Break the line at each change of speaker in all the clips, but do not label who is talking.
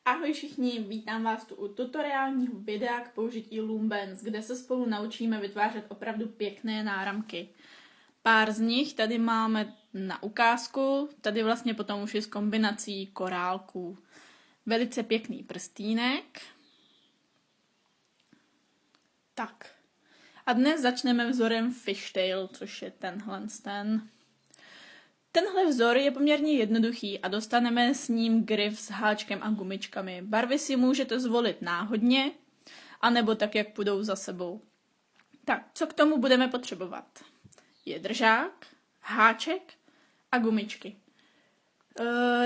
Ahoj všichni, vítám vás tu u tutoriálního videa k použití Lumens, kde se spolu naučíme vytvářet opravdu pěkné náramky. Pár z nich tady máme na ukázku, tady vlastně potom už je s kombinací korálků. Velice pěkný prstýnek. Tak. A dnes začneme vzorem Fishtail, což je tenhle. Tenhle vzor je poměrně jednoduchý a dostaneme s ním grif s háčkem a gumičkami. Barvy si můžete zvolit náhodně, anebo tak, jak půjdou za sebou. Tak, co k tomu budeme potřebovat? Je držák, háček a gumičky.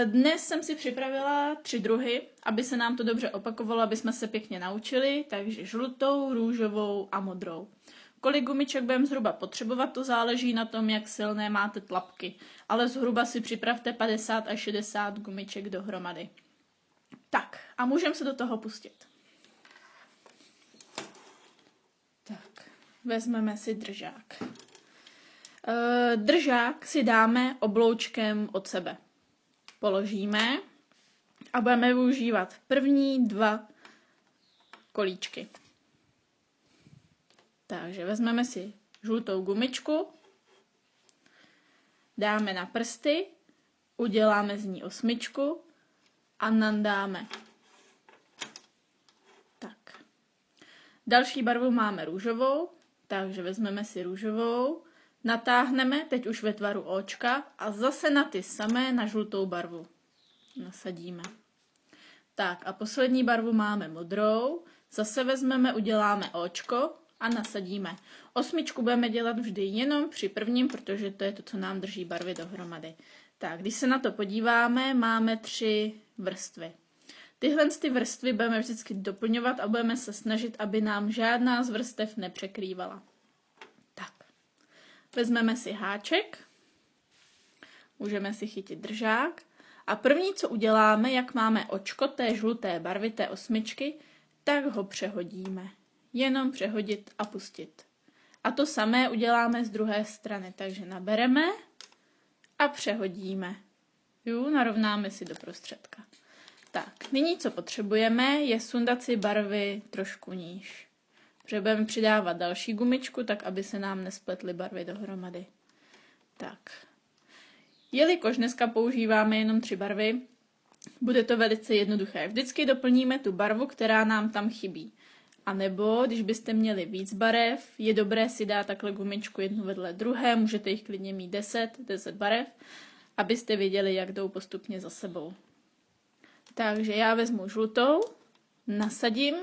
Dnes jsem si připravila 3 druhy, aby se nám to dobře opakovalo, aby jsme se pěkně naučili, takže žlutou, růžovou a modrou. Kolik gumiček budeme zhruba potřebovat, to záleží na tom, jak silné máte tlapky, ale zhruba si připravte 50 až 60 gumiček dohromady. Tak, a můžeme se do toho pustit. Tak, vezmeme si držák. Držák si dáme obloučkem od sebe. Položíme a budeme využívat první 2 kolíčky. Takže vezmeme si žlutou gumičku, dáme na prsty, uděláme z ní 8 a nandáme. Tak. Další barvu máme růžovou, takže vezmeme si růžovou, natáhneme, teď už ve tvaru óčka a zase na ty samé na žlutou barvu nasadíme. Tak a poslední barvu máme modrou, zase vezmeme, uděláme óčko a nasadíme. 8 budeme dělat vždy jenom při prvním, protože to je to, co nám drží barvy dohromady. Tak, když se na to podíváme, máme 3 vrstvy. Tyhle vrstvy budeme vždycky doplňovat a budeme se snažit, aby nám žádná z vrstev nepřekrývala. Tak, vezmeme si háček, můžeme si chytit držák a první, co uděláme, jak máme očko té žluté barvy, té 8, tak ho přehodíme. Jenom přehodit a pustit. A to samé uděláme z druhé strany, takže nabereme a přehodíme. Narovnáme si do prostředka. Tak, nyní co potřebujeme, je sundat si barvy trošku níž. Protože budeme přidávat další gumičku, tak aby se nám nespletly barvy dohromady. Tak. Jelikož dneska používáme jenom 3 barvy, bude to velice jednoduché. Vždycky doplníme tu barvu, která nám tam chybí. A nebo, když byste měli víc barev, je dobré si dát takhle gumičku jednu vedle druhé, můžete jich klidně mít 10 barev, abyste věděli, jak jdou postupně za sebou. Takže já vezmu žlutou, nasadím,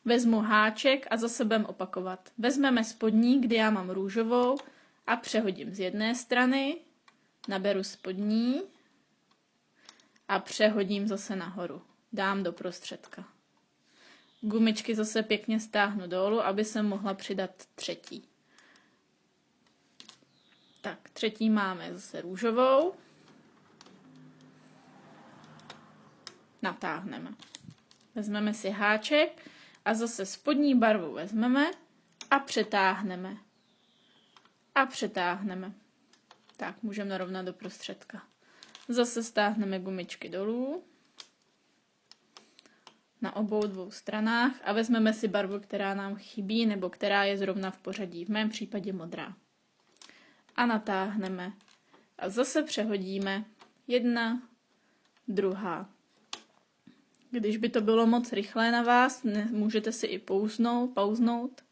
vezmu háček a zase budeme opakovat. Vezmeme spodní, kdy já mám růžovou a přehodím z jedné strany, naberu spodní a přehodím zase nahoru. Dám do prostředka. Gumičky zase pěkně stáhnu dolů, aby se mohla přidat třetí. Tak, třetí máme zase růžovou. Natáhneme. Vezmeme si háček a zase spodní barvu vezmeme a přetáhneme. A přetáhneme. Tak, můžeme narovnat do prostředka. Zase stáhneme gumičky dolů. Na obou 2 stranách a vezmeme si barvu, která nám chybí nebo která je zrovna v pořadí, v mém případě modrá. A natáhneme. A zase přehodíme 1, 2. Když by to bylo moc rychlé na vás, můžete si i pauznout,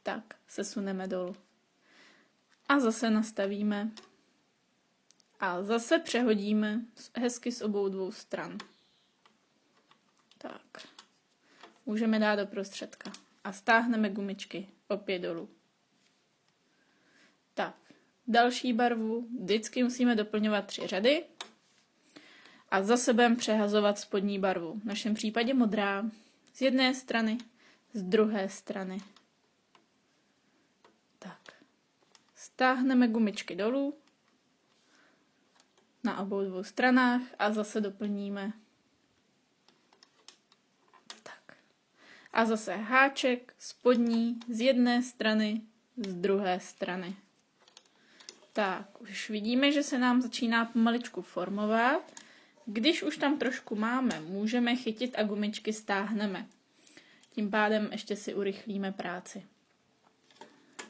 tak sesuneme dolů. A zase nastavíme. A zase přehodíme hezky z obou 2 stran. Tak, můžeme dát do prostředka a stáhneme gumičky opět dolů. Tak, další barvu, vždycky musíme doplňovat 3 řady a zase budeme přehazovat spodní barvu, v našem případě modrá, z jedné strany, z druhé strany. Tak, stáhneme gumičky dolů na obou 2 stranách a zase doplníme. A zase háček, spodní, z jedné strany, z druhé strany. Tak, už vidíme, že se nám začíná pomaličku formovat. Když už tam trošku máme, můžeme chytit a gumičky stáhneme. Tím pádem ještě si urychlíme práci.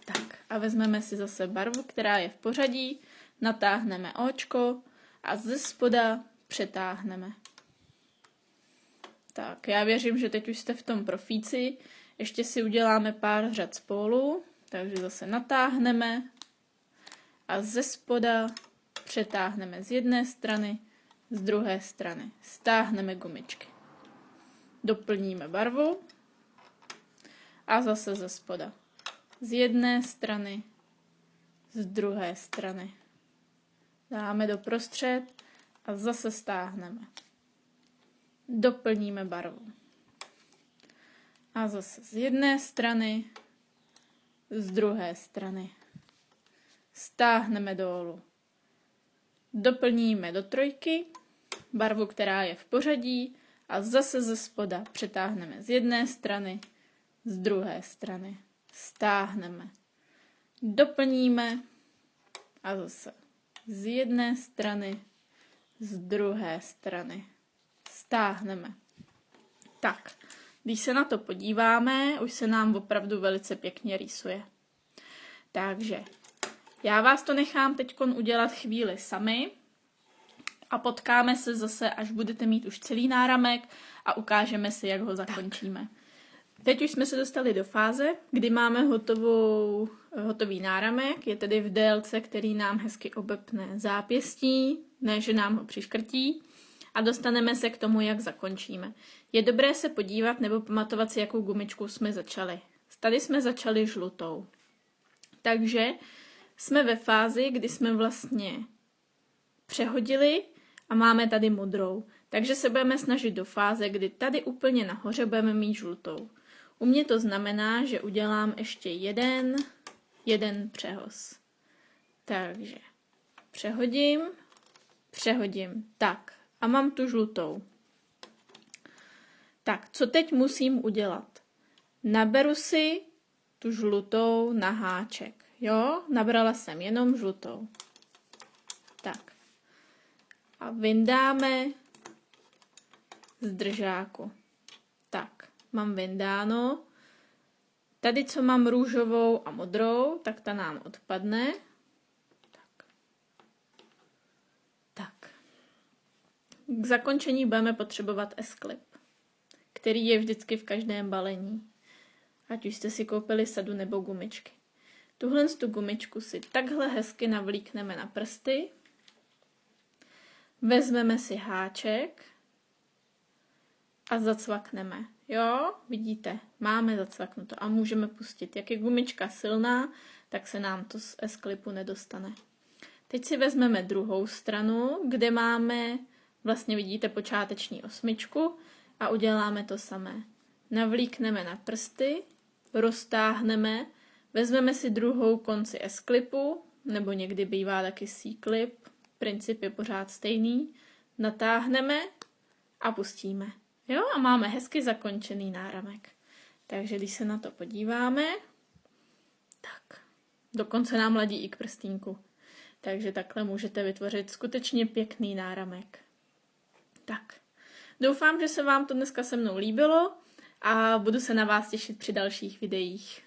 Tak a vezmeme si zase barvu, která je v pořadí, natáhneme óčko a ze spoda přetáhneme. Tak, já věřím, že teď už jste v tom profíci. Ještě si uděláme pár řad spolu, takže zase natáhneme a ze spoda přetáhneme z jedné strany, z druhé strany. Stáhneme gumičky. Doplníme barvu a zase ze spoda. Z jedné strany, z druhé strany. Dáme doprostřed a zase stáhneme. Doplníme barvu. A zase z jedné strany, z druhé strany. Stáhneme dolů. Doplníme do trojky barvu, která je v pořadí a zase ze spoda přetáhneme z jedné strany, z druhé strany. Stáhneme. Doplníme a zase z jedné strany, z druhé strany. Stáhneme. Tak, když se na to podíváme, už se nám opravdu velice pěkně rýsuje. Takže já vás to nechám teďkon udělat chvíli sami a potkáme se zase, až budete mít už celý náramek a ukážeme si, jak ho zakončíme. Teď už jsme se dostali do fáze, kdy máme hotový náramek, je tedy v délce, který nám hezky obepne zápěstí, ne že nám ho přiškrtí, a dostaneme se k tomu, jak zakončíme. Je dobré se podívat nebo pamatovat si, jakou gumičkou jsme začali. Tady jsme začali žlutou. Takže jsme ve fázi, kdy jsme vlastně přehodili a máme tady modrou. Takže se budeme snažit do fáze, kdy tady úplně nahoře budeme mít žlutou. U mě to znamená, že udělám ještě jeden přehoz. Takže přehodím, tak a mám tu žlutou. Tak, co teď musím udělat? Naberu si tu žlutou na háček. Jo, nabrala jsem jenom žlutou. Tak. A vyndáme z držáku. Tak, mám vyndáno. Tady, co mám růžovou a modrou, tak ta nám odpadne. Tak. K zakončení budeme potřebovat S-klip, který je vždycky v každém balení. Ať už jste si koupili sadu nebo gumičky. Tuhle gumičku si takhle hezky navlíkneme na prsty. Vezmeme si háček a zacvakneme. Jo, vidíte, máme zacvaknuto a můžeme pustit. Jak je gumička silná, tak se nám to z S-klipu nedostane. Teď si vezmeme druhou stranu, kde máme, vlastně vidíte, počáteční osmičku a uděláme to samé. Navlíkneme na prsty, roztáhneme, vezmeme si druhou konci S-klipu, nebo někdy bývá taky C-klip, princip je pořád stejný, natáhneme a pustíme. Jo, a máme hezky zakončený náramek. Takže když se na to podíváme, tak dokonce nám ladí i k prstínku. Takže takhle můžete vytvořit skutečně pěkný náramek. Tak, doufám, že se vám to dneska se mnou líbilo a budu se na vás těšit při dalších videích.